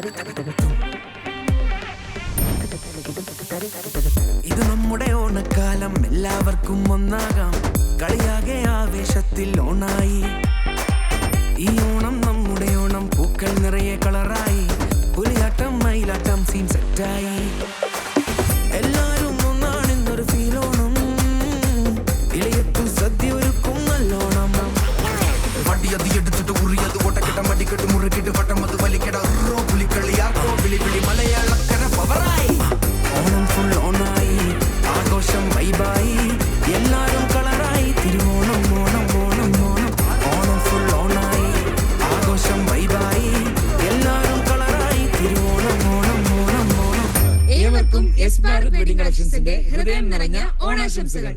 ഇത് നമ്മുടെ ഓണക്കാലം, എല്ലാവർക്കും ഒന്നാകാം. കളിയാകെ ആവേശത്തിൽ ഓണായി. ഈ ഓണം നമ്മുടെ ഓണം, പൂക്കൾ നിറയെ കളറായി. പുലിയാട്ടം മയിലാട്ടം സീൻ സെറ്റായി. എല്ലാരും ഒന്നാണെന്നൊരു ഫീലോണം. ഇളയത്തു സദ്യ ഒരുക്കും നല്ലോണം. വടിയത് എടുത്തിട്ട് ഉറിയത് ഒട്ടക്കെട്ട മടിക്കെട്ട് മുറുകിട്ട് വട്ടമത് വലിക്കട പുലിക്കളിയാക്കോ വിളി വിളി മലയാളക്കര പവറായി. ഓണം ഫുൾ ഓണായി, ആഘോഷം വൈബായി. എല്ലാരും കളറായി. തിരുവോണം ഓണം ഓണം ഓണം. ഓണം ഫുൾ ഓണായി, ആഘോഷം വൈബായി. എല്ലാരും കളറായി. തിരുവോണം ഓണം ഓണം ഓണം. ഏവർക്കും എസ് ഭാരത് വെഡിംഗ് കളക്ഷൻസിന്റെ ഹൃദയം നിറഞ്ഞ ഓണാശംസകൾ.